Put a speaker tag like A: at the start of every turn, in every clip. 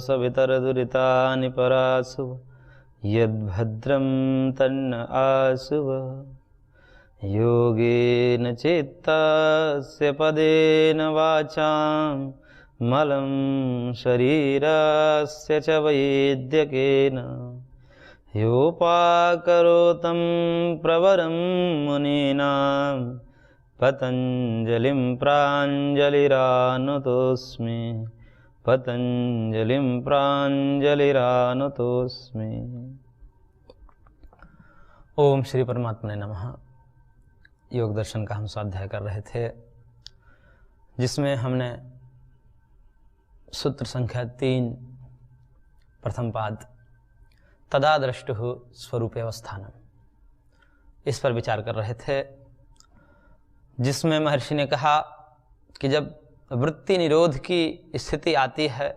A: सवितरदुरितानि परासुव यद्भद्रं तन्न आसुव। योगेन चित्तस्य पदेन वाचां मलं शरीरस्य च वैद्यकेन योपाकरोतं प्रवरं मुनीनां पतञ्जलिं प्राञ्जलिरानुतोऽस्मि पतञ्जलिं प्राञ्जलिरानुतोऽस्मि। ओम श्री परमात्मने नमः। योग दर्शन का हम स्वाध्याय कर रहे थे, जिसमें हमने सूत्र संख्या 3 प्रथम पाद तदा दृष्टुः स्वरूपे अवस्थानम, इस पर विचार कर रहे थे, जिसमें महर्षि ने कहा कि जब वृत्ति निरोध की स्थिति आती है,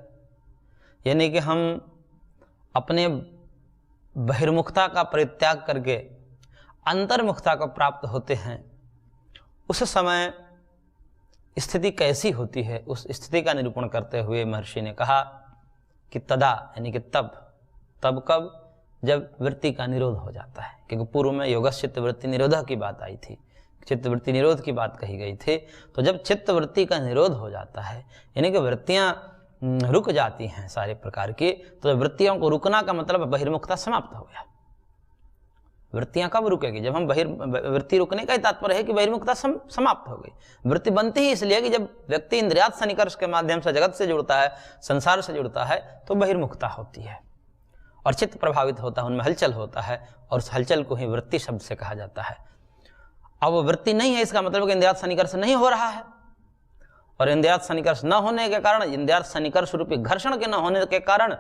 A: यानी कि हम अपने बहिर्मुखता का परित्याग करके अंतर्मुखता को प्राप्त होते हैं, उस समय स्थिति कैसी होती है, उस स्थिति का निरूपण करते हुए महर्षि ने कहा कि तदा यानी कि तब कब, जब वृत्ति का निरोध हो जाता है। क्योंकि पूर्व में योगश्चित्त वृत्ति निरोध की बात आई थी, चित्त वृत्ति निरोध की बात कही गई थी। तो जब चित्त वृत्ति का निरोध हो जाता है, यानी कि वृत्तियां रुक जाती हैं सारे प्रकार की, तो वृत्तियों को रुकना का मतलब बहिर्मुखता समाप्त हो गया। वृत्तियां कब रुकेगी? जब हम वृत्ति रुकने का ही तात्पर्य है कि बहिर्मुखता समाप्त हो गई। वृत्ति बनती ही इसलिए कि जब व्यक्ति इंद्रियात सन्निकर्ष के माध्यम से जगत से जुड़ता है, संसार से जुड़ता है, तो बहिर्मुखता होती है और चित्त प्रभावित होता है, उनमें हलचल होता है, और उस हलचल को ही वृत्ति शब्द से कहा जाता है। अब वृत्ति नहीं है, इसका मतलब कि इंद्रियात सन्निकर्ष नहीं हो रहा है, और इंद्रियात सन्निकर्ष न होने के कारण, इंद्रियात सन्निकर्ष रूपी घर्षण के न होने के कारण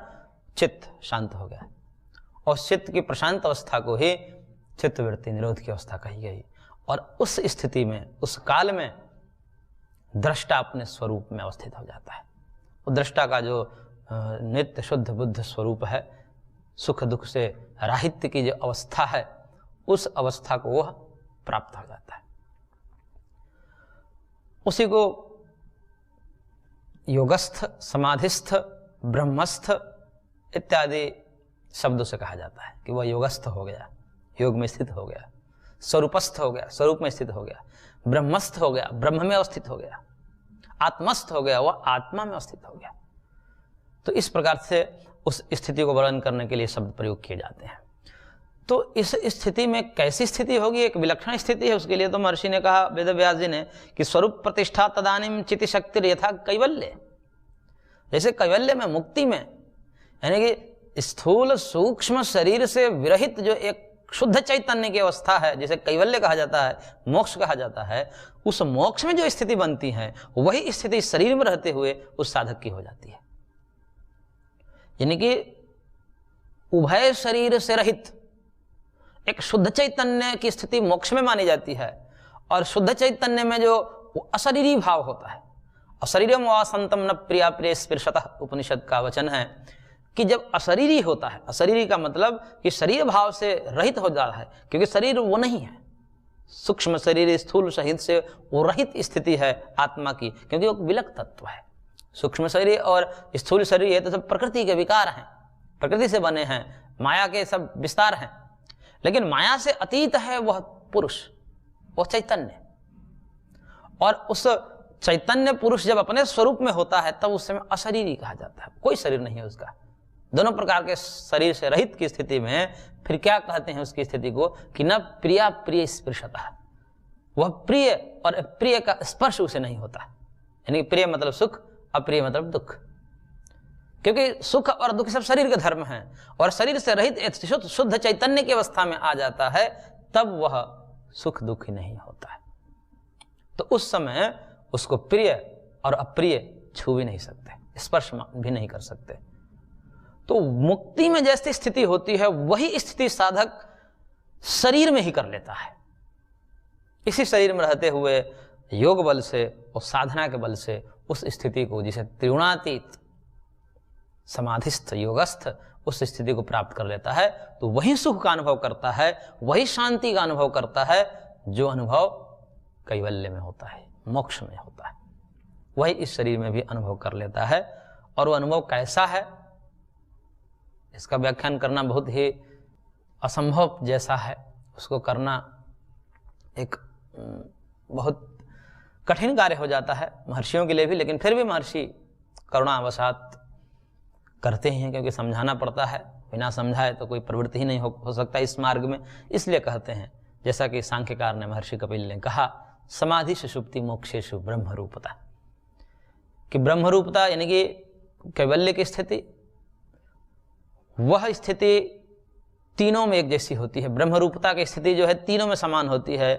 A: चित्त शांत हो गया, और चित्त की प्रशांत अवस्था को ही चित्त वृत्ति निरोध की अवस्था कही गई। और उस स्थिति में, उस काल में दृष्टा अपने स्वरूप में अवस्थित हो जाता है। वो दृष्टा का जो नित्य शुद्ध बुद्ध स्वरूप है, सुख दुख से राहित्य की जो अवस्था है, उस अवस्था को वह प्राप्त हो जाता है। उसी को योगस्थ, समाधिस्थ, ब्रह्मस्थ इत्यादि शब्दों से कहा जाता है कि वह योगस्थ हो गया, योग में स्थित हो गया, स्वरूपस्थ हो गया, स्वरूप में स्थित हो गया, ब्रह्मस्थ हो गया, ब्रह्म में अवस्थित हो गया, आत्मस्थ हो गया, वह आत्मा में अवस्थित हो गया। तो इस प्रकार से उस स्थिति को वर्णन करने के लिए शब्द प्रयोग किए जाते हैं। तो इस स्थिति में कैसी स्थिति होगी? एक विलक्षण स्थिति है। उसके लिए तो महर्षि ने कहा, वेदव्यास जी ने, कि स्वरूप प्रतिष्ठा तदानीम चिति शक्ति यथा कैवल्य। जैसे कैवल्य में, मुक्ति में, यानी कि स्थूल सूक्ष्म शरीर से विरहित जो एक शुद्ध चैतन्य की अवस्था है, जिसे कैवल्य कहा जाता है, मोक्ष कहा जाता है, उस मोक्ष में जो स्थिति बनती है, वही स्थिति शरीर में रहते हुए उस साधक की हो जाती है। यानी कि उभय शरीर से रहित एक शुद्ध चैतन्य की स्थिति मोक्ष में मानी जाती है, और शुद्ध चैतन्य में जो अशरीरी भाव होता है, अशरीरम वासंतम न प्रिया प्रिय स्पर्शतः, उपनिषद का वचन है कि जब अशरीरी होता है, अशरीरी का मतलब कि शरीर भाव से रहित हो जाता है, क्योंकि शरीर वो नहीं है, सूक्ष्म शरीर स्थूल शरीर से वो रहित स्थिति है आत्मा की, क्योंकि वो विलक तत्व है। सूक्ष्म शरीर और स्थूल शरीर ये तो सब प्रकृति के विकार हैं, प्रकृति से बने हैं, माया के सब विस्तार हैं, लेकिन माया से अतीत है वह पुरुष, वह चैतन्य। और उस चैतन्य पुरुष जब अपने स्वरूप में होता है, तब उस समय अशरीरी कहा जाता है, कोई शरीर नहीं है उसका। दोनों प्रकार के शरीर से रहित की स्थिति में फिर क्या कहते हैं उसकी स्थिति को, कि न प्रिया प्रिय स्पर्शतः, वह प्रिय और अप्रिय का स्पर्श उसे नहीं होता। यानी प्रिय मतलब सुख, अप्रिय मतलब दुख, क्योंकि सुख और दुख सब शरीर के धर्म हैं, और शरीर से रहित शुद्ध चैतन्य की अवस्था में आ जाता है, तब वह सुख दुख ही नहीं होता है। तो उस समय उसको प्रिय और अप्रिय छू भी नहीं सकते, स्पर्श भी नहीं कर सकते। तो मुक्ति में जैसी स्थिति होती है, वही स्थिति साधक शरीर में ही कर लेता है। इसी शरीर में रहते हुए योग बल से और साधना के बल से उस स्थिति को, जिसे त्रिगुणातीत समाधिस्थ योगस्थ, उस स्थिति को प्राप्त कर लेता है। तो वही सुख का अनुभव करता है, वही शांति का अनुभव करता है, जो अनुभव कैवल्य में होता है, मोक्ष में होता है, वही इस शरीर में भी अनुभव कर लेता है। और वो अनुभव कैसा है, इसका व्याख्यान करना बहुत ही असंभव जैसा है, उसको करना एक बहुत कठिन कार्य हो जाता है महर्षियों के लिए भी, लेकिन फिर भी महर्षि करुणावशात करते हैं, क्योंकि समझाना पड़ता है, बिना समझाए तो कोई प्रवृत्ति ही नहीं हो सकता इस मार्ग में। इसलिए कहते हैं, जैसा कि सांख्यकार ने, महर्षि कपिल ने कहा, समाधि सुषुप्ति मोक्षेषु ब्रह्मरूपता, कि ब्रह्मरूपता यानी कि कैवल्य की स्थिति, वह स्थिति तीनों में एक जैसी होती है। ब्रह्मरूपता की स्थिति जो है तीनों में समान होती है,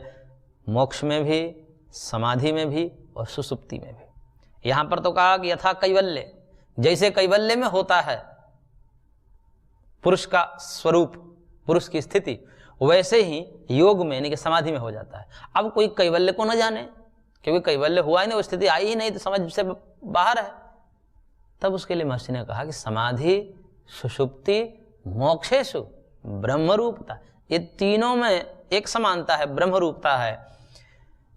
A: मोक्ष में भी, समाधि में भी और सुसुप्ति में भी। यहां पर तो कहा कि यथा कैवल्य, जैसे कैवल्य में होता है पुरुष का स्वरूप, पुरुष की स्थिति, वैसे ही योग में यानी कि समाधि में हो जाता है। अब कोई कैवल्य को न जाने, क्योंकि कैवल्य हुआ ही नहीं, वो स्थिति आई ही नहीं, तो समझ से बाहर है। तब उसके लिए महर्षि ने कहा कि समाधि सुषुप्ति मोक्षेषु ब्रह्मरूपता, ये तीनों में एक समानता है, ब्रह्मरूपता है।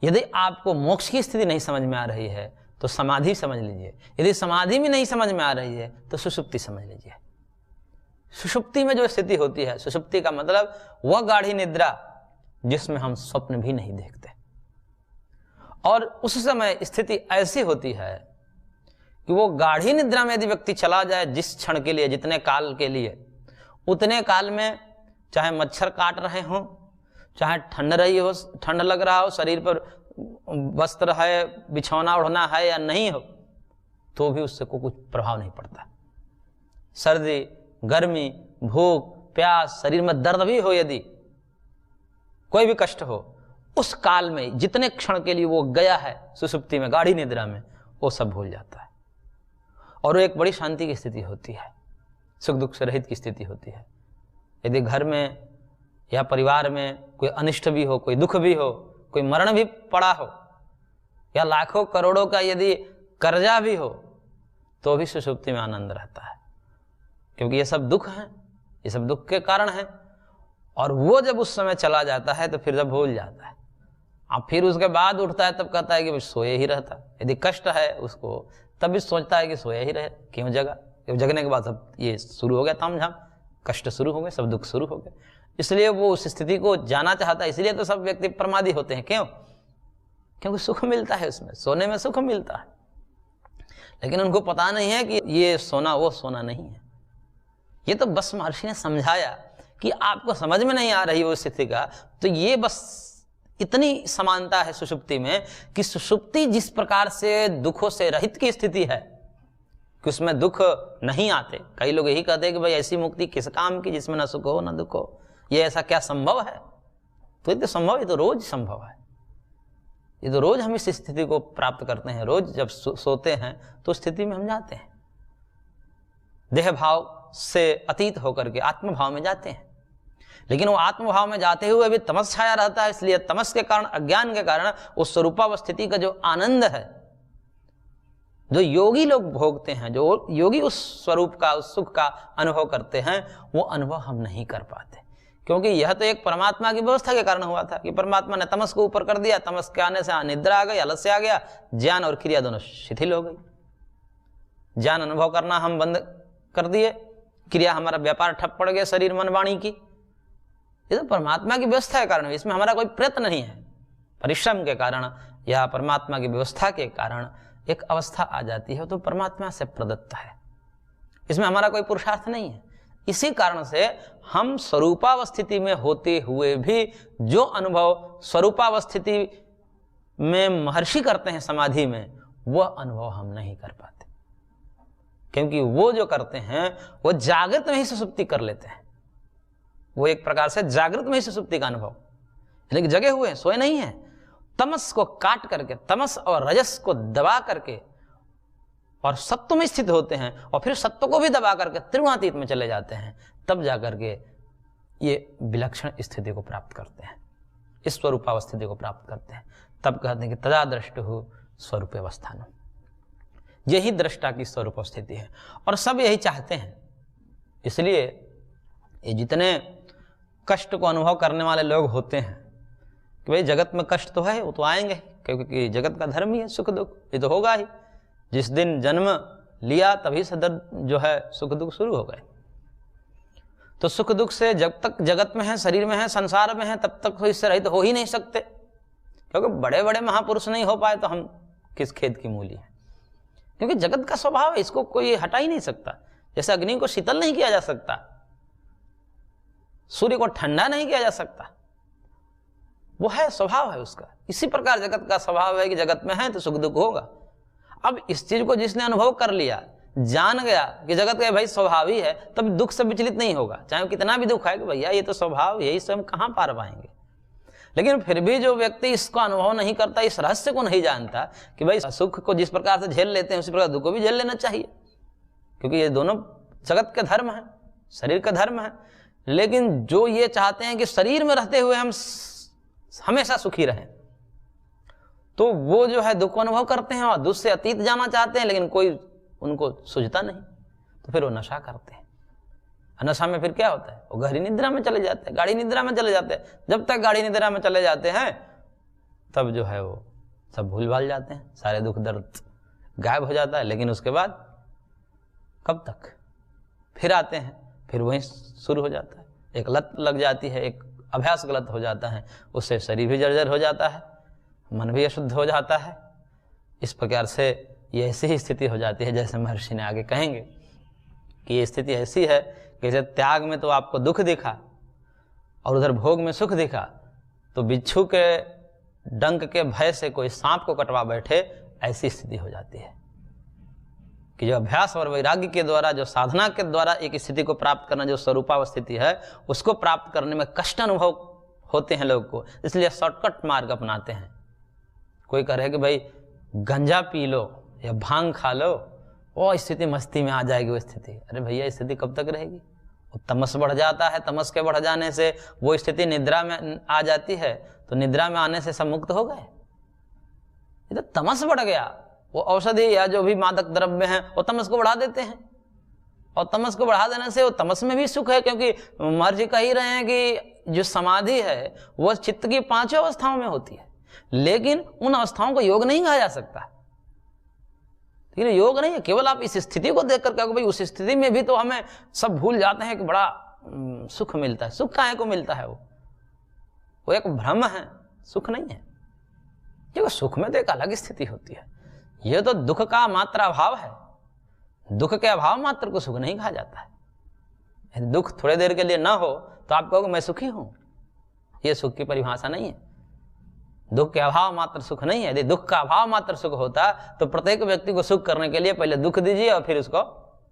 A: यदि आपको मोक्ष की स्थिति नहीं समझ में आ रही है तो समाधि समझ लीजिए, यदि समाधि में नहीं समझ में आ रही है तो सुषुप्ति समझ लीजिए। सुषुप्ति में जो स्थिति होती है, सुषुप्ति का मतलब वह गाढ़ी निद्रा जिसमें हम स्वप्न भी नहीं देखते, और उस समय स्थिति ऐसी होती है कि वो गाढ़ी निद्रा में यदि व्यक्ति चला जाए जिस क्षण के लिए, जितने काल के लिए, उतने काल में चाहे मच्छर काट रहे हों, चाहे ठंड रही हो, ठंड लग रहा हो, शरीर पर वस्त्र है, बिछौना ओढ़ना है या नहीं हो, तो भी उससे कुछ प्रभाव नहीं पड़ता। सर्दी, गर्मी, भूख, प्यास, शरीर में दर्द भी हो, यदि कोई भी कष्ट हो, उस काल में जितने क्षण के लिए वो गया है सुषुप्ति में, गाढ़ी निद्रा में, वो सब भूल जाता है और वो एक बड़ी शांति की स्थिति होती है, सुख दुख से रहित की स्थिति होती है। यदि घर में या परिवार में कोई अनिष्ट भी हो, कोई दुख भी हो, कोई मरण भी पड़ा हो, या लाखों करोड़ों का यदि कर्जा भी हो, तो भी सुषुप्ति में आनंद रहता है, क्योंकि ये सब दुख हैं, ये सब दुख के कारण हैं। और वो जब उस समय चला जाता है तो फिर जब भूल जाता है, अब फिर उसके बाद उठता है तब कहता है कि सोए ही रहता। यदि कष्ट है उसको, तब भी सोचता है कि सोया ही रहे, क्यों जगा, क्यों जगने के बाद सब ये शुरू हो गया तामझाम, कष्ट शुरू हो गए, सब दुख शुरू हो गए। इसलिए वो उस स्थिति को जाना चाहता है। इसलिए तो सब व्यक्ति प्रमादी होते हैं, क्यों? क्योंकि सुख मिलता है उसमें, सोने में सुख मिलता है, लेकिन उनको पता नहीं है कि ये सोना वो सोना नहीं है। ये तो बस महर्षि ने समझाया कि आपको समझ में नहीं आ रही वो स्थिति का, तो ये बस इतनी समानता है सुषुप्ति में कि सुषुप्ति जिस प्रकार से दुखों से रहित की स्थिति है कि उसमें दुख नहीं आते। कई लोग यही कहते हैं कि भाई ऐसी मुक्ति किस काम की जिसमें न सुख हो न दुख हो, ये ऐसा क्या संभव है? तो ये तो संभव, ये तो रोज संभव है, ये तो रोज हम इस स्थिति को प्राप्त करते हैं। रोज जब सोते हैं तो स्थिति में हम जाते हैं, देह भाव से अतीत होकर के आत्म भाव में जाते हैं। लेकिन वो आत्म भाव में जाते हुए भी तमस छाया रहता है, इसलिए तमस के कारण, अज्ञान के कारण उस स्वरूपावस्थिति का जो आनंद है, जो योगी लोग भोगते हैं, जो योगी उस स्वरूप का, उस सुख का अनुभव करते हैं, वो अनुभव हम नहीं कर पाते। क्योंकि यह तो एक परमात्मा की व्यवस्था के कारण हुआ था कि परमात्मा ने तमस को ऊपर कर दिया, तमस के आने से निद्रा आ गई, आलस्य आ गया, ज्ञान और क्रिया दोनों शिथिल हो गई। ज्ञान अनुभव करना हम बंद कर दिए, क्रिया हमारा व्यापार ठप पड़ गया, शरीर मन वाणी की। ये तो परमात्मा की व्यवस्था के कारण, इसमें हमारा कोई प्रयत्न नहीं है। परिश्रम के कारण या परमात्मा की व्यवस्था के कारण एक अवस्था आ जाती है, तो परमात्मा से प्रदत्त है, इसमें हमारा कोई पुरुषार्थ नहीं है। इसी कारण से हम स्वरूपावस्थिति में होते हुए भी जो अनुभव स्वरूपावस्थिति में महर्षि करते हैं समाधि में, वह अनुभव हम नहीं कर पाते, क्योंकि वो जो करते हैं वो जागृत में ही सुषुप्ति कर लेते हैं। वो एक प्रकार से जागृत में ही सुषुप्ति का अनुभव, लेकिन जगे हुए हैं, सोए नहीं हैं। तमस को काट करके, तमस और रजस को दबा करके और सत्व में स्थित होते हैं, और फिर सत्व को भी दबा करके त्रिगुणातीत में चले जाते हैं, तब जाकर के ये विलक्षण स्थिति को प्राप्त करते हैं, इस स्वरूपावस्थिति को प्राप्त करते हैं। तब कहते हैं कि तदा द्रष्टुः स्वरूपावस्थानम्, यही दृष्टा की स्वरूपावस्थिति है, और सब यही चाहते हैं। इसलिए ये जितने कष्ट को अनुभव करने वाले लोग होते हैं कि भाई जगत में कष्ट तो है, वो तो आएंगे, क्योंकि जगत का धर्म ही है सुख दुख, ये तो होगा ही। जिस दिन जन्म लिया तभी से जो है सुख दुख शुरू हो गए। तो सुख दुख से जब तक जगत में है, शरीर में है, संसार में है, तब तक तो इससे रहित हो ही नहीं सकते, क्योंकि बड़े बड़े महापुरुष नहीं हो पाए तो हम किस खेत की मूली है। क्योंकि जगत का स्वभाव है, इसको कोई हटा ही नहीं सकता। जैसे अग्नि को शीतल नहीं किया जा सकता, सूर्य को ठंडा नहीं किया जा सकता, वो है, स्वभाव है उसका। इसी प्रकार जगत का स्वभाव है कि जगत में है तो सुख दुख होगा। अब इस चीज को जिसने अनुभव कर लिया, जान गया कि जगत का भाई स्वभाव ही है, तब दुख से विचलित नहीं होगा। चाहे कितना भी दुख है कि भैया ये तो स्वभाव, यही से हम कहां पार पाएंगे। लेकिन फिर भी जो व्यक्ति इसको अनुभव नहीं करता, इस रहस्य को नहीं जानता कि भाई सुख को जिस प्रकार से झेल लेते हैं उसी प्रकार दुख को भी झेल लेना चाहिए, क्योंकि ये दोनों जगत के धर्म है, शरीर का धर्म है। लेकिन जो ये चाहते हैं कि शरीर में रहते हुए हम हमेशा सुखी रहें, तो वो जो है दुख को अनुभव करते हैं और दुख से अतीत जाना चाहते हैं, लेकिन कोई उनको सूझता नहीं, तो फिर वो नशा करते हैं। नशा में फिर क्या होता है, वो गहरी निद्रा में चले जाते हैं, गाढ़ी निद्रा में चले जाते हैं। जब तक गाढ़ी निद्रा में चले जाते हैं तब जो है वो सब भूल भाल जाते हैं, सारे दुख दर्द गायब हो जाता है। लेकिन उसके बाद कब तक फिर आते हैं, फिर वहीं शुरू हो जाता है, एक लत लग जाती है, एक अभ्यास गलत हो जाता है, उससे शरीर भी जर्जर हो जाता है, मन भी अशुद्ध हो जाता है। इस प्रकार से ये ऐसी ही स्थिति हो जाती है, जैसे महर्षि ने आगे कहेंगे कि ये स्थिति ऐसी है कि जैसे त्याग में तो आपको दुख दिखा और उधर भोग में सुख दिखा, तो बिच्छू के डंक के भय से कोई सांप को कटवा बैठे, ऐसी स्थिति हो जाती है कि जो अभ्यास और वैराग्य के द्वारा, जो साधना के द्वारा एक स्थिति को प्राप्त करना, जो स्वरूपावस्थिति है, उसको प्राप्त करने में कष्ट अनुभव होते हैं लोग को, इसलिए शॉर्टकट मार्ग अपनाते हैं। कोई कहे कि भाई गंजा पी लो या भांग खा लो, वो स्थिति मस्ती में आ जाएगी वो स्थिति। अरे भैया स्थिति कब तक रहेगी, वो तमस बढ़ जाता है, तमस के बढ़ जाने से वो स्थिति निद्रा में आ जाती है, तो निद्रा में आने से सब मुक्त हो गए। ये तो तमस बढ़ गया, वो औषधि या जो भी मादक द्रव्य हैं वो तमस को बढ़ा देते हैं, और तमस को बढ़ा देने से वो तमस में भी सुख है, क्योंकि महर्षि कह ही रहे हैं कि जो समाधि है वो चित्त की 5 अवस्थाओं में होती है, लेकिन उन अवस्थाओं को योग नहीं कहा जा सकता। लेकिन योग नहीं है, केवल आप इस स्थिति को देख कर कहो भाई उस स्थिति में भी तो हमें सब भूल जाते हैं कि बड़ा सुख मिलता है। सुख काहे को मिलता है, वो एक भ्रम है, सुख नहीं है। क्योंकि सुख में तो एक अलग स्थिति होती है, यह तो दुख का मात्र अभाव है। दुख के अभाव मात्र को सुख नहीं कहा जाता है। यदि दुख थोड़े देर के लिए ना हो तो आप कहोगे मैं सुखी हूं, यह सुख की परिभाषा नहीं है। दुख के अभाव मात्र सुख नहीं है। यदि दुख का अभाव मात्र सुख होता तो प्रत्येक व्यक्ति को सुख करने के लिए पहले दुख दीजिए और फिर उसको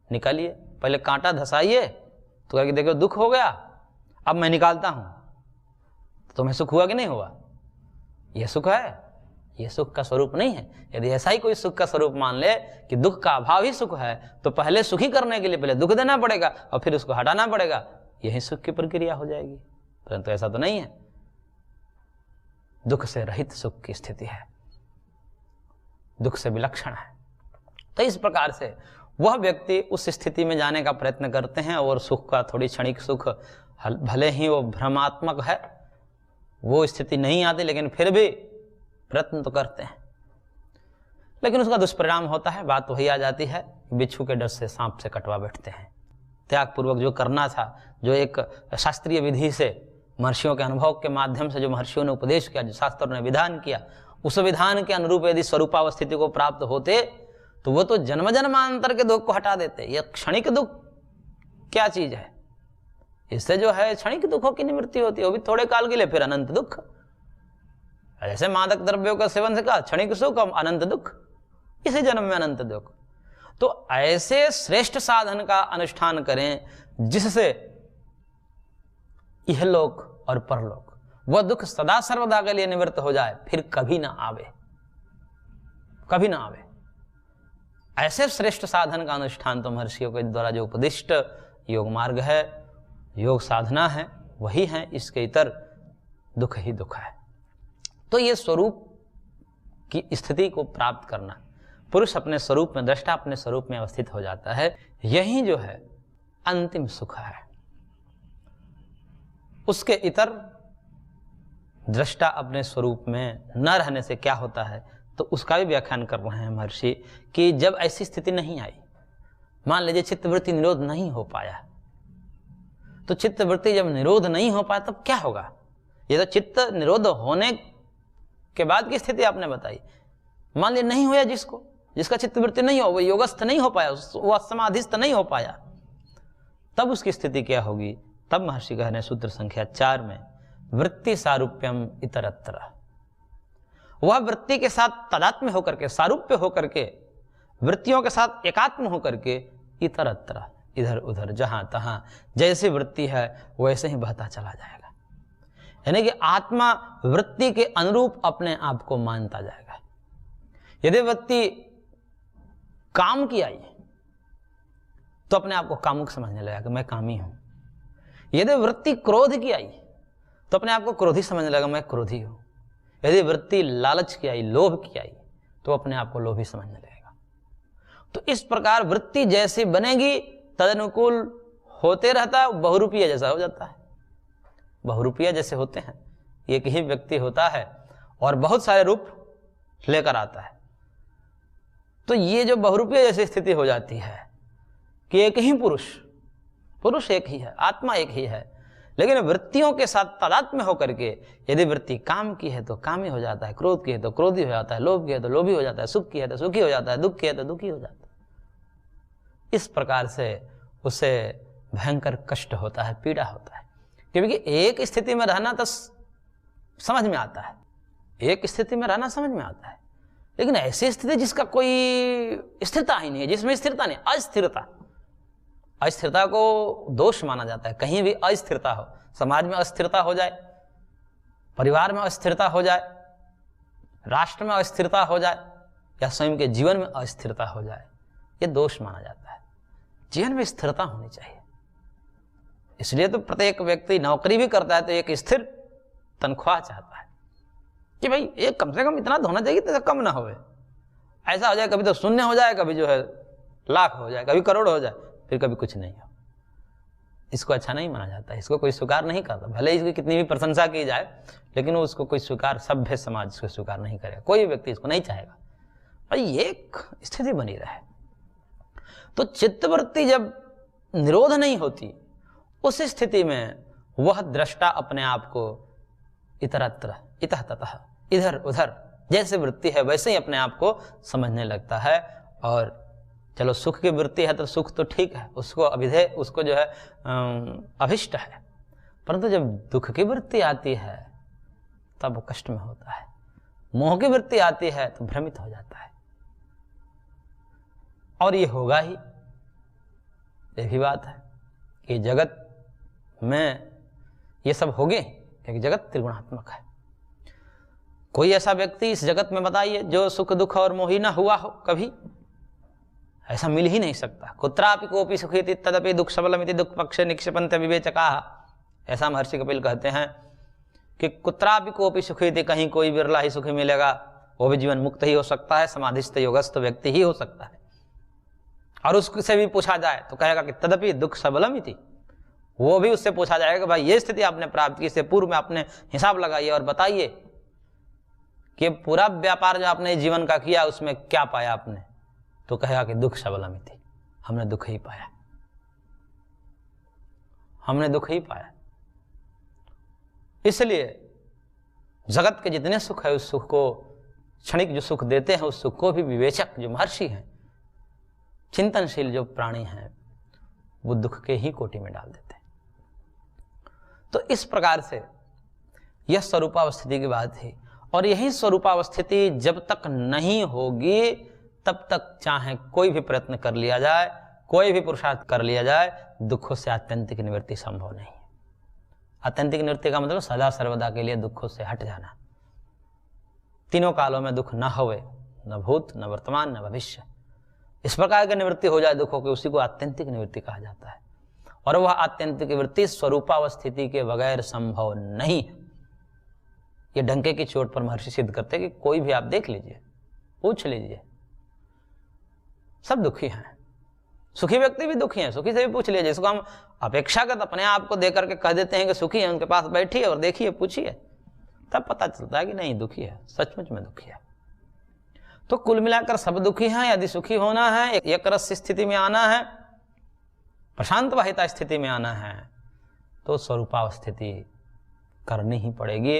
A: निकालिए। पहले कांटा धसाइए तो कहेंगे देखो दुख हो गया, अब मैं निकालता हूं, तो तुम्हें सुख हुआ कि नहीं हुआ? यह सुख है, यह सुख का स्वरूप नहीं है। यदि ऐसा ही कोई सुख का स्वरूप मान ले कि दुख का अभाव ही सुख है, तो पहले सुखी करने के लिए पहले दुख देना पड़ेगा और फिर उसको हटाना पड़ेगा, यही सुख की प्रक्रिया हो जाएगी। परंतु ऐसा तो नहीं है। दुख से रहित सुख की स्थिति है, दुख से विलक्षण है। तो इस प्रकार से वह व्यक्ति उस स्थिति में जाने का प्रयत्न करते हैं, और सुख का थोड़ी क्षणिक सुख भले ही वो भ्रमात्मक है, वो स्थिति नहीं आती, लेकिन फिर भी प्रयत्न तो करते हैं। लेकिन उसका दुष्परिणाम होता है, बात वही आ जाती है, बिच्छू के डर से सांप से कटवा बैठते हैं। त्याग पूर्वक जो करना था, जो एक शास्त्रीय विधि से, महर्षियों के अनुभव के माध्यम से जो महर्षियों ने उपदेश किया, जो शास्त्रों ने विधान किया, उस विधान के अनुरूप यदि स्वरूपावस्थिति को प्राप्त होते तो वो तो जन्म जन्मांतर के दुख को हटा देते। यह क्षणिक दुख क्या चीज है? इससे जो है क्षणिक दुखों की निवृत्ति होती है, वो भी थोड़े काल के लिए, फिर अनंत दुख। जैसे मादक द्रव्यों का सेवन से कहा क्षणिक सुख, अनंत दुख, इसी जन्म में अनंत दुख। तो ऐसे श्रेष्ठ साधन का अनुष्ठान करें जिससे इहलोक और परलोक वह दुख सदा सर्वदा के लिए निवृत्त हो जाए, फिर कभी ना आवे, कभी ना आवे। ऐसे श्रेष्ठ साधन का अनुष्ठान तो महर्षियों के द्वारा जो उपदिष्ट योग मार्ग है, योग साधना है, वही है। इसके इतर दुख ही दुख है। तो ये स्वरूप की स्थिति को प्राप्त करना, पुरुष अपने स्वरूप में, दृष्टा अपने स्वरूप में अवस्थित हो जाता है, यही जो है अंतिम सुख है। उसके इतर दृष्टा अपने स्वरूप में न रहने से क्या होता है, तो उसका भी व्याख्यान कर रहे हैं महर्षि कि जब ऐसी स्थिति नहीं आई, मान लीजिए चित्तवृत्ति निरोध नहीं हो पाया, तो चित्त वृत्ति जब निरोध नहीं हो पाए तब क्या होगा? ये तो चित्त निरोध होने के बाद की स्थिति आपने बताई। मान लिया नहीं हुआ, जिसका चित्त वृत्ति नहीं हो, वो योगस्थ नहीं हो पाया, वो समाधिस्थ नहीं हो पाया, तब उसकी स्थिति क्या होगी? तब महर्षि कह रहे हैं सूत्र संख्या 4 में, वृत्ति सारूप्यम इतरत्र। वह वृत्ति के साथ तादात्म्य होकर के, सारूप्य होकर के, वृत्तियों के साथ एकात्म होकर के, इतरत्र, इधर उधर जहां तहां जैसी वृत्ति है वैसे ही बहता चला जाएगा। यानी कि आत्मा वृत्ति के अनुरूप अपने आप को मानता जाएगा। यदि वृत्ति काम की आई तो अपने आप को कामुक समझने लगेगा कि मैं कामी हूं। यदि वृत्ति क्रोध की आई तो अपने आप को क्रोधी समझने लगेगा, मैं क्रोधी हूं। यदि वृत्ति लालच की आई, लोभ की आई, तो अपने आप को लोभी समझने लगेगा। तो इस प्रकार वृत्ति जैसी बनेगी तदनुकूल होते रहता है, बहुरूपीय जैसा हो जाता है। बहुरूपीय जैसे होते हैं, एक ही व्यक्ति होता है और बहुत सारे रूप लेकर आता है। तो ये जो बहुरूपीय जैसी स्थिति हो जाती है कि एक ही पुरुष एक ही है, आत्मा एक ही है, लेकिन वृत्तियों के साथ तादात्म्य होकर के यदि वृत्ति काम की है तो कामी हो जाता है, क्रोध की है तो क्रोधी हो जाता है, लोभ की है तो लोभी हो जाता है, सुख की है तो सुखी हो जाता है, दुख की है तो दुखी हो जाता है। इस प्रकार से उसे भयंकर कष्ट होता है, पीड़ा होता है। क्योंकि एक स्थिति में रहना तो समझ में आता है, एक स्थिति में रहना समझ में आता है, लेकिन ऐसी स्थिति जिसका कोई स्थिरता ही नहीं है, जिसमें स्थिरता नहीं, अस्थिरता को दोष माना जाता है। कहीं भी अस्थिरता हो, समाज में अस्थिरता हो जाए, परिवार में अस्थिरता हो जाए, राष्ट्र में अस्थिरता हो जाए, या स्वयं के जीवन में अस्थिरता हो जाए, यह दोष माना जाता है। जीवन में स्थिरता होनी चाहिए। इसलिए तो प्रत्येक व्यक्ति नौकरी भी करता है तो एक स्थिर तनख्वाह चाहता है कि भाई एक कम से कम इतना तो होना चाहिए, तो कम ना होवे। ऐसा हो जाए कभी तो शून्य हो जाए, कभी जो है लाख हो जाए, कभी करोड़ हो जाए, फिर कभी कुछ नहीं हो। इसको अच्छा नहीं माना जाता, इसको कोई स्वीकार नहीं करता। भले इसकी कितनी भी प्रशंसा की जाए, लेकिन उसको कोई स्वीकार, सभ्य समाज इसको स्वीकार नहीं करेगा, कोई व्यक्ति इसको नहीं चाहेगा। भाई एक स्थिति बनी रहे। तो चित्तवृत्ति जब निरोध नहीं होती, उस स्थिति में वह दृष्टा अपने आप को इतरत्र, इतः ततः, इधर उधर जैसे वृत्ति है वैसे ही अपने आप को समझने लगता है। और चलो सुख की वृत्ति है तो सुख तो ठीक है, उसको अभिधेय, उसको जो है अभिष्ट है, परंतु जब दुख की वृत्ति आती है तब वो कष्ट में होता है। मोह की वृत्ति आती है तो भ्रमित हो जाता है। और ये होगा ही, ये भी बात है कि जगत में ये सब होगे, क्योंकि जगत त्रिगुणात्मक है। कोई ऐसा व्यक्ति इस जगत में बताइए जो सुख दुख और मोही ना हुआ हो कभी? ऐसा मिल ही नहीं सकता। कुत्रापि कोपि सुखीति तदपि दुख सबलमिति दुख पक्षे निक्षिपन्ते विवेचकाः। ऐसा महर्षि कपिल कहते हैं कि कुत्रापि कोपि सुखीति, कहीं कोई बिरला ही सुखी मिलेगा, वो भी जीवन मुक्त ही हो सकता है, समाधिस्थ योगस्थ व्यक्ति ही हो सकता है। और उससे भी पूछा जाए तो कहेगा कि तदपि दुख सबलमिति, वो भी उससे पूछा जाएगा भाई ये स्थिति आपने प्राप्त की, इससे पूर्व में आपने हिसाब लगाइए और बताइए कि पूरा व्यापार जो आपने जीवन का किया उसमें क्या पाया आपने, तो कहेगा कि दुख सबलमिति, हमने दुख ही पाया, हमने दुख ही पाया। इसलिए जगत के जितने सुख है उस सुख को, क्षणिक जो सुख देते हैं उस सुख को भी विवेचक जो महर्षि हैं, चिंतनशील जो प्राणी हैं, वो दुख के ही कोटि में डाल देते हैं। तो इस प्रकार से यह स्वरूपावस्थिति की बात है। और यही स्वरूपावस्थिति जब तक नहीं होगी तब तक चाहे कोई भी प्रयत्न कर लिया जाए, कोई भी पुरुषार्थ कर लिया जाए, दुखों से आत्यंतिक निवृत्ति संभव नहीं है। आत्यंतिक निवृत्ति का मतलब सदा सर्वदा के लिए दुखों से हट जाना। तीनों कालों में दुख न होवे, न भूत न वर्तमान न भविष्य। इस प्रकार की निवृत्ति हो जाए दुखों की, उसी को आत्यंतिक निवृत्ति कहा जाता है। और वह आत्यंतिक निवृत्ति स्वरूपावस्थिति के बगैर संभव नहीं है। ये डंके की चोट पर महर्षि सिद्ध करते कि कोई भी आप देख लीजिए, पूछ लीजिए, सब दुखी हैं। सुखी व्यक्ति भी दुखी हैं, सुखी से भी पूछ लीजिए। जिसको हम अपेक्षागत अपने आप को देकर के कह देते हैं कि सुखी है, उनके पास बैठिए और देखिए, पूछिए, तब पता चलता है कि नहीं दुखी है, सचमुच में दुखी है। तो कुल मिलाकर सब दुखी हैं। यदि सुखी होना है, एक रस स्थिति में आना है, प्रशांत वाहिता स्थिति में आना है, तो स्वरूपावस्थिति करनी ही पड़ेगी।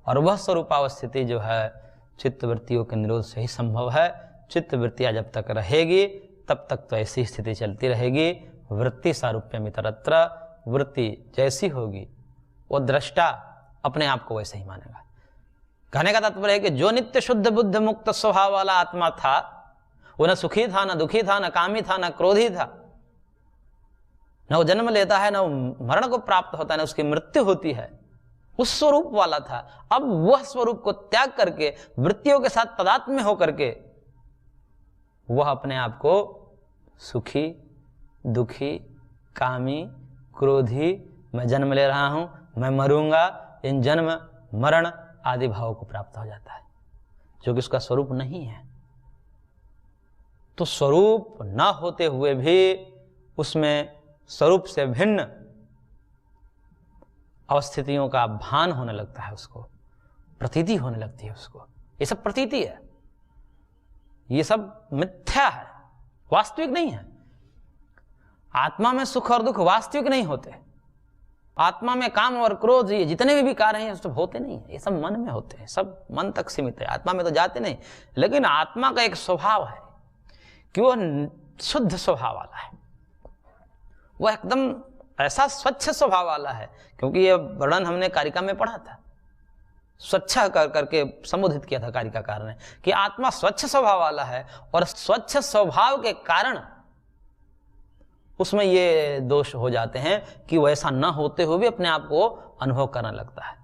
A: और वह स्वरूपावस्थिति जो है चित्त वृत्तियों के निरोध से ही संभव है। चित्त वृत्तियाँ जब तक रहेगी तब तक तो ऐसी स्थिति चलती रहेगी। वृत्ति सारूप्यम इतरत्र, वृत्ति जैसी होगी वो दृष्टा अपने आप को वैसे ही मानेगा। कहने का तात्पर्य है कि जो नित्य शुद्ध बुद्ध मुक्त स्वभाव वाला आत्मा था, वो न सुखी था, न दुखी था, न कामी था, न क्रोधी था, न वो जन्म लेता है, न वो मरण को प्राप्त होता है, न उसकी मृत्यु होती है, उस स्वरूप वाला था। अब वह स्वरूप को त्याग करके वृत्तियों के साथ तादात्म्य होकर के वह अपने आप को सुखी, दुखी, कामी, क्रोधी, मैं जन्म ले रहा हूं, मैं मरूंगा, इन जन्म मरण आदि भाव को प्राप्त हो जाता है, जो कि उसका स्वरूप नहीं है। तो स्वरूप ना होते हुए भी उसमें स्वरूप से भिन्न अवस्थितियों का भान होने लगता है, उसको प्रतीति होने लगती है उसको। ये सब प्रतीति है, ये सब मिथ्या है, वास्तविक नहीं है। आत्मा में सुख और दुख वास्तविक नहीं होते। आत्मा में काम और क्रोध, ये जितने भी विकार हैं ये सब होते नहीं है, ये सब मन में होते हैं, सब मन तक सीमित है, आत्मा में तो जाते नहीं। लेकिन आत्मा का एक स्वभाव है कि वो शुद्ध स्वभाव वाला है, वो एकदम ऐसा स्वच्छ स्वभाव वाला है। क्योंकि ये वर्णन हमने कारिका में पढ़ा था, स्वच्छ करके संबोधित किया था कारिकाकार ने कि आत्मा स्वच्छ स्वभाव वाला है, और स्वच्छ स्वभाव के कारण उसमें ये दोष हो जाते हैं कि वो ऐसा न होते हुए भी अपने आप को अनुभव करने लगता है।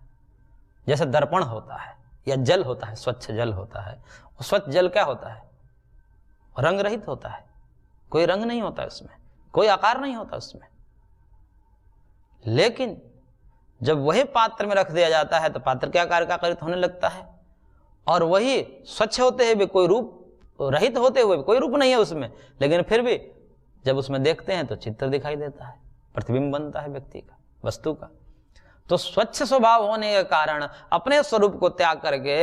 A: जैसे दर्पण होता है या जल होता है, स्वच्छ जल होता है, स्वच्छ जल क्या होता है? रंग रहित होता है, कोई रंग नहीं होता उसमें, कोई आकार नहीं होता उसमें। लेकिन जब वही पात्र में रख दिया जाता है तो पात्र क्या आकार का आकारित होने लगता है, और वही स्वच्छ होते हुए भी, कोई रूप रहित होते हुए भी कोई रूप नहीं है उसमें, लेकिन फिर भी जब उसमें देखते हैं तो चित्र दिखाई देता है, प्रतिबिंब बनता है व्यक्ति का, वस्तु का। तो स्वच्छ स्वभाव होने के कारण अपने स्वरूप को त्याग करके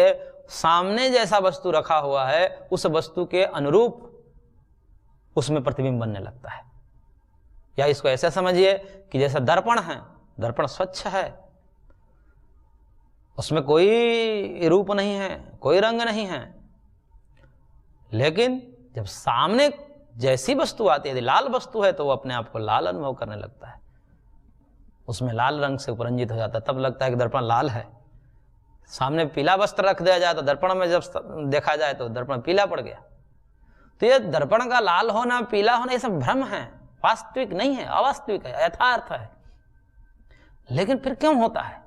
A: सामने जैसा वस्तु रखा हुआ है उस वस्तु के अनुरूप उसमें प्रतिबिंब बनने लगता है। या इसको ऐसे समझिए कि जैसा दर्पण है, दर्पण स्वच्छ है, उसमें कोई रूप नहीं है, कोई रंग नहीं है, लेकिन जब सामने जैसी वस्तु आती है, यदि लाल वस्तु है तो वो अपने आप को लाल अनुभव करने लगता है, उसमें लाल रंग से उपरंजित हो जाता है, तब लगता है कि दर्पण लाल है। सामने पीला वस्त्र रख दिया जाए तो दर्पण में जब देखा जाए तो दर्पण पीला पड़ गया। तो ये दर्पण का लाल होना, पीला होना, ये सब भ्रम है, वास्तविक नहीं है, अवास्तविक है, यथार्थ है। लेकिन फिर क्यों होता है?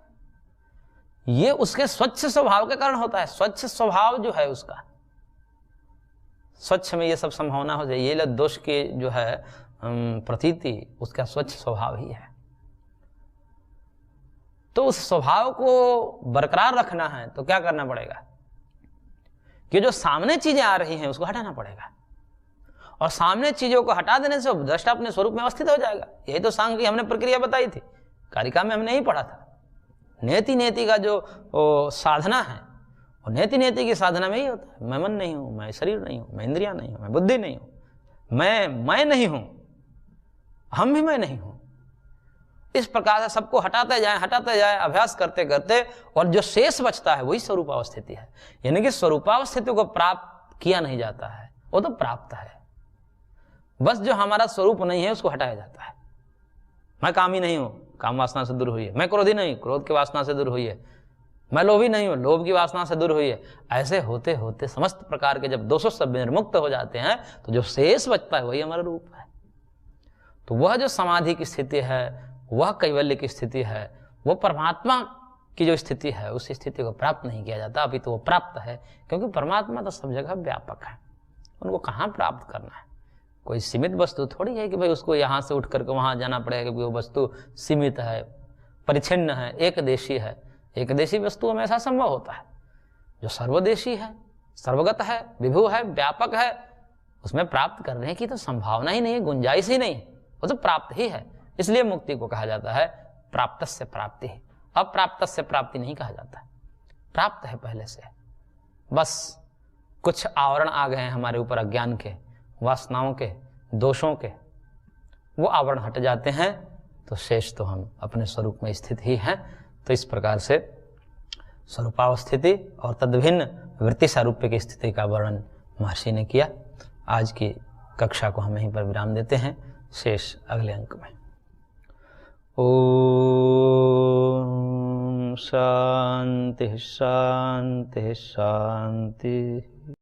A: ये उसके स्वच्छ स्वभाव के कारण होता है। स्वच्छ स्वभाव जो है उसका, स्वच्छ में ये सब संभावना हो जाए, ये दोष की जो है प्रतीति उसका स्वच्छ स्वभाव ही है। तो उस स्वभाव को बरकरार रखना है तो क्या करना पड़ेगा कि जो सामने चीजें आ रही हैं उसको हटाना पड़ेगा, और सामने चीजों को हटा देने से दृष्टा अपने स्वरूप में अवस्थित हो जाएगा। यही तो सांख्य की हमने प्रक्रिया बताई थी, कारिका में हमने यही पढ़ा था। नेति नेति का जो साधना है, और नेति नेति की साधना में ही होता है, मैं मन नहीं हूं, मैं शरीर नहीं हूं, मैं इंद्रियां नहीं हूं, मैं बुद्धि नहीं हूं, मैं नहीं हूं, हम भी मैं नहीं हूं। इस प्रकार से सबको हटाते जाए अभ्यास करते करते, और जो शेष बचता है वही स्वरूपावस्थिति है। यानी कि स्वरूपावस्थिति को प्राप्त किया नहीं जाता है, वो तो प्राप्त है, बस जो हमारा स्वरूप नहीं है उसको हटाया जाता है। मैं कामी नहीं हूं, काम वासना से दूर हुई है। मैं क्रोधी नहीं, क्रोध की वासना से दूर हुई है। मैं लोभी नहीं हूं, लोभ की वासना से दूर हुई है। ऐसे होते होते समस्त प्रकार के जब दोषों से निर्मुक्त हो जाते हैं तो जो शेष बचता है वही हमारा रूप है। तो वह जो समाधि की स्थिति है, वह कैवल्य की स्थिति है, वो परमात्मा की जो स्थिति है उस स्थिति को प्राप्त नहीं किया जाता, अभी तो वो प्राप्त है। क्योंकि परमात्मा तो सब जगह व्यापक है, उनको कहाँ प्राप्त करना है? कोई सीमित वस्तु थोड़ी है कि भाई उसको यहाँ से उठ करके वहाँ जाना पड़ेगा, क्योंकि वो वस्तु सीमित है, परिच्छिन्न है, एक देशी है। एक देशी वस्तुओं में ऐसा संभव होता है। जो सर्वदेशी है, सर्वगत है, विभु है, व्यापक है, उसमें प्राप्त करने की तो संभावना ही नहीं है, गुंजाइश ही नहीं, वो तो प्राप्त ही है। इसलिए मुक्ति को कहा जाता है प्राप्त से प्राप्ति। अप्राप्त से प्राप्ति नहीं कहा जाता, प्राप्त है पहले से। बस कुछ आवरण आ गए हैं हमारे ऊपर अज्ञान के, वासनाओं के, दोषों के, वो आवरण हट जाते हैं तो शेष तो हम अपने स्वरूप में स्थित ही हैं। तो इस प्रकार से स्वरूपावस्थिति और तद्भिन्न वृत्ति सारूप्य की स्थिति का वर्णन महर्षि ने किया। आज की कक्षा को हम यहीं पर विराम देते हैं, शेष अगले अंक में। ओम शांति शांति शांति।